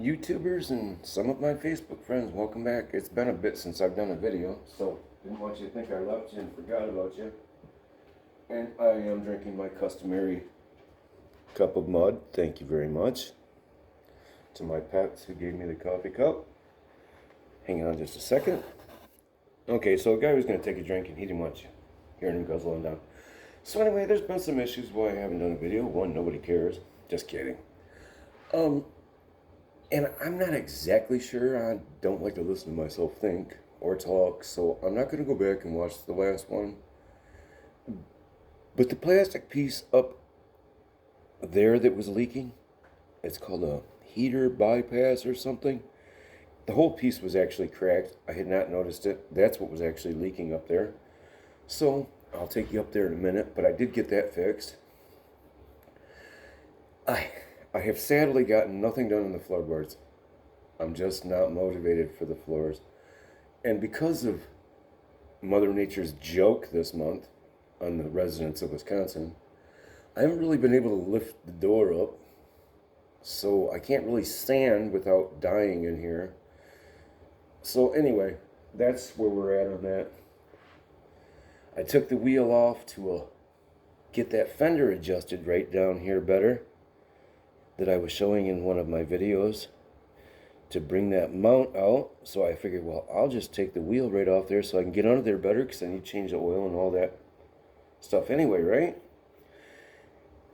YouTubers and some of my Facebook friends, welcome back. It's been a bit since I've done a video, so didn't want you to think I left you and forgot about you. And I am drinking my customary cup of mud. Thank you very much to my pets who gave me the coffee cup. Hang on just a second. Okay, so a guy was going to take a drink and he didn't want you hearing him guzzling down. So anyway, there's been some issues why I haven't done a video. One, nobody cares. Just kidding. And I'm not exactly sure. I don't like to listen to myself think or talk, so I'm not going to go back and watch the last one. But the plastic piece up there that was leaking, it's called a heater bypass or something. The whole piece was actually cracked. I had not noticed it. That's what was actually leaking up there. So I'll take you up there in a minute, but I did get that fixed. I have sadly gotten nothing done on the floorboards. I'm just not motivated for the floors. And because of Mother Nature's joke this month on the residents of Wisconsin, I haven't really been able to lift the door up. So I can't really sand without dying in here. So anyway, that's where we're at on that. I took the wheel off to get that fender adjusted right down here better that I was showing in one of my videos to bring that mount out. So I figured, well, I'll just take the wheel right off there so I can get under there better because I need to change the oil and all that stuff anyway, right?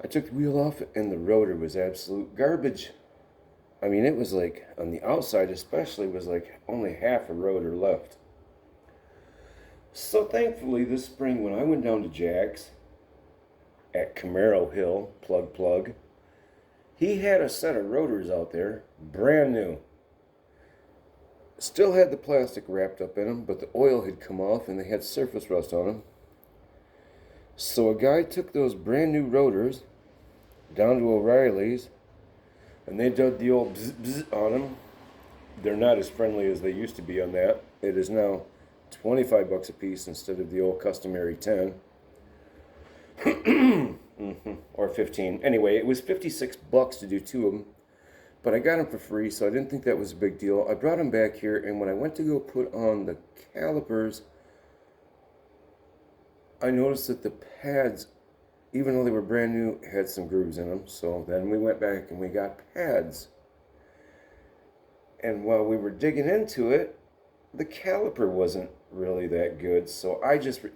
I took the wheel off and the rotor was absolute garbage. I mean, it was like, on the outside especially, was like only half a rotor left. So thankfully this spring when I went down to Jack's at Camaro Hill, plug, he had a set of rotors out there, brand new. Still had the plastic wrapped up in them, but the oil had come off and they had surface rust on them. So a guy took those brand new rotors down to O'Reilly's and they did the old bzz, bzz on them. They're not as friendly as they used to be on that. It is now 25 bucks a piece instead of the old customary 10. Or 15. Anyway, it was 56 bucks to do two of them, but I got them for free, so I didn't think that was a big deal. I brought them back here, and when I went to go put on the calipers, I noticed that the pads, even though they were brand new, had some grooves in them. So then we went back and we got pads. And while we were digging into it, the caliper wasn't really that good, so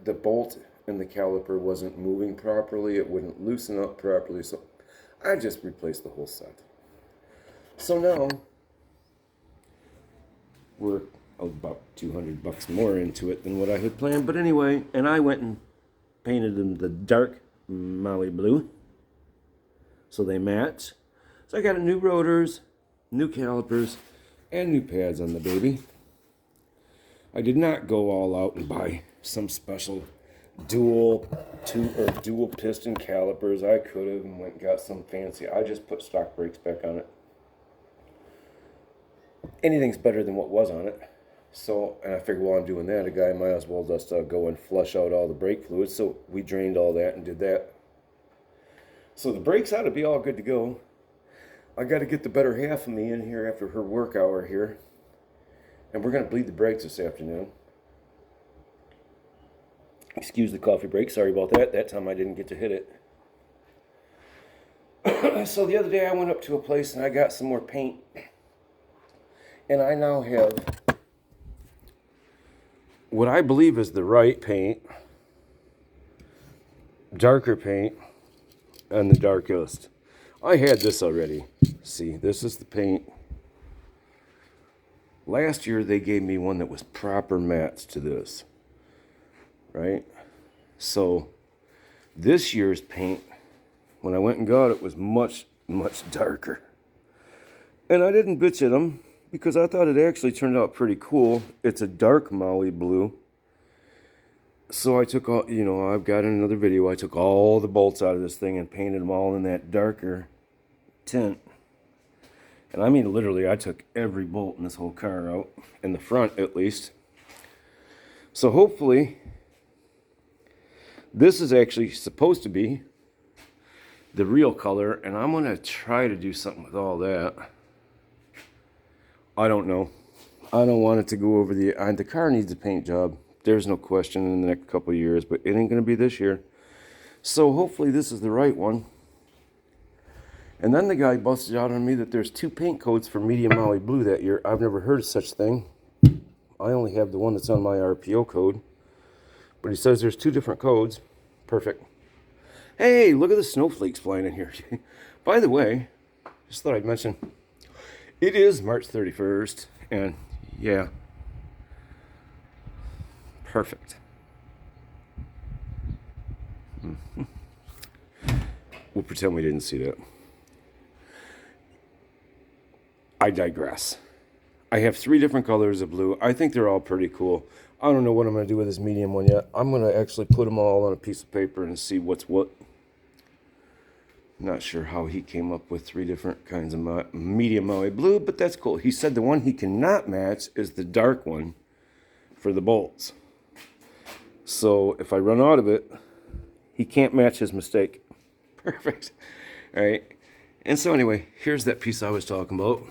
the bolt and the caliper wasn't moving properly. It wouldn't loosen up properly, so I just replaced the whole set. So now we're about 200 bucks more into it than what I had planned. But anyway, and I went and painted them the dark Maui blue so they match. So I got new rotors, new calipers, and new pads on the baby. I did not go all out and buy some special dual piston calipers. I could have and went and got some fancy. I just put stock brakes back on it. Anything's better than what was on it. So, and I figured while I'm doing that, a guy might as well just go and flush out all the brake fluid. So we drained all that and did that. So the brakes ought to be all good to go. I got to get the better half of me in here after her work hour here. And we're going to bleed the brakes this afternoon. Excuse the coffee break. Sorry about that. That time I didn't get to hit it. So the other day I went up to a place and I got some more paint. And I now have what I believe is the right paint, darker paint, and the darkest. I had this already. See, this is the paint. Last year they gave me one that was proper mattes to this, right? So this year's paint, when I went and got it, was much, much darker. And I didn't bitch at them because I thought it actually turned out pretty cool. It's a dark Maui blue. So I took all, I've got in another video, I took all the bolts out of this thing and painted them all in that darker tint. And I mean, literally, I took every bolt in this whole car out, in the front at least. So hopefully, this is actually supposed to be the real color, and I'm going to try to do something with all that. I don't know. I don't want it to go over the car needs a paint job. There's no question in the next couple of years, but it ain't going to be this year. So hopefully this is the right one. And then the guy busted out on me that there's 2 paint codes for medium Maui blue that year. I've never heard of such thing. I only have the one that's on my RPO code. But he says there's 2 different codes. Perfect. Hey, look at the snowflakes flying in here. By the way, just thought I'd mention, it is March 31st. And yeah, perfect. We'll pretend we didn't see that. I digress. I have 3 different colors of blue. I think they're all pretty cool. I don't know what I'm going to do with this medium one yet. I'm going to actually put them all on a piece of paper and see what's what. Not sure how he came up with 3 different kinds of medium Maui blue, but that's cool. He said the one he cannot match is the dark one for the bolts. So if I run out of it, he can't match his mistake. Perfect. All right. And so anyway, here's that piece I was talking about.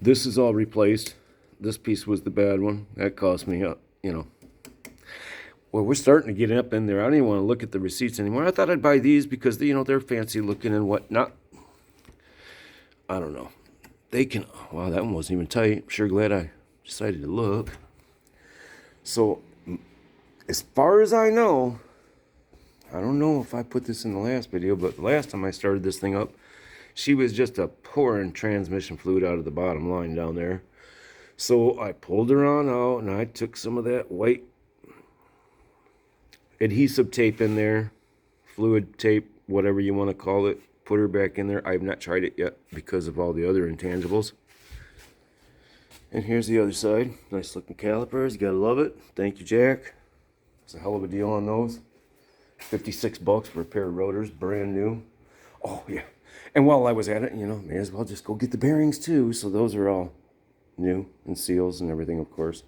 This is all replaced. This piece was the bad one. That cost me, well, we're starting to get up in there. I don't even want to look at the receipts anymore. I thought I'd buy these because, they're fancy looking and whatnot. I don't know. They can, wow, that one wasn't even tight. I'm sure glad I decided to look. So, as far as I know, I don't know if I put this in the last video, but the last time I started this thing up, she was just pouring transmission fluid out of the bottom line down there. So I pulled her on out and I took some of that white adhesive tape in there, fluid tape, whatever you want to call it, put her back in there. I have not tried it yet because of all the other intangibles. And here's the other side. Nice looking calipers. You gotta love it. Thank you, Jack. It's a hell of a deal on those. $56 for a pair of rotors, brand new. Oh, yeah. And while I was at it, may as well just go get the bearings too. So those are all new, and seals and everything, of course.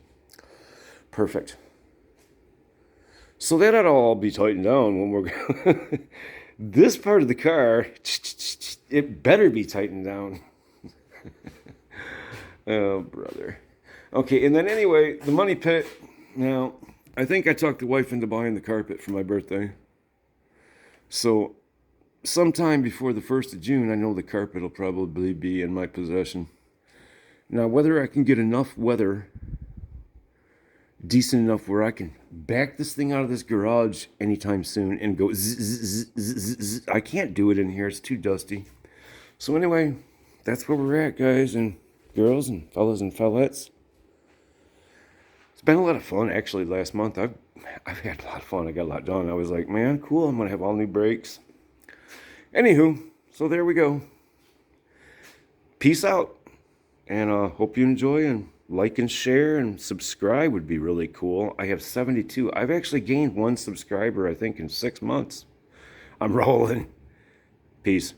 Perfect. So that ought to all be tightened down when we're this part of the car, it better be tightened down. Oh, brother. Okay, and then anyway, the money pit. Now, I think I talked the wife into buying the carpet for my birthday. So, sometime before the 1st of June, I know the carpet will probably be in my possession. Now, whether I can get enough weather, decent enough where I can back this thing out of this garage anytime soon and go zzz. I can't do it in here. It's too dusty. So anyway, that's where we're at, guys and girls and fellas and fellettes. It's been a lot of fun, actually. Last month, I've had a lot of fun. I got a lot done. I was like, man, cool. I'm going to have all new brakes. Anywho, so there we go. Peace out. And hope you enjoy, and like and share and subscribe would be really cool. I have 72. I've actually gained 1 subscriber, I think, in 6 months. I'm rolling. Peace.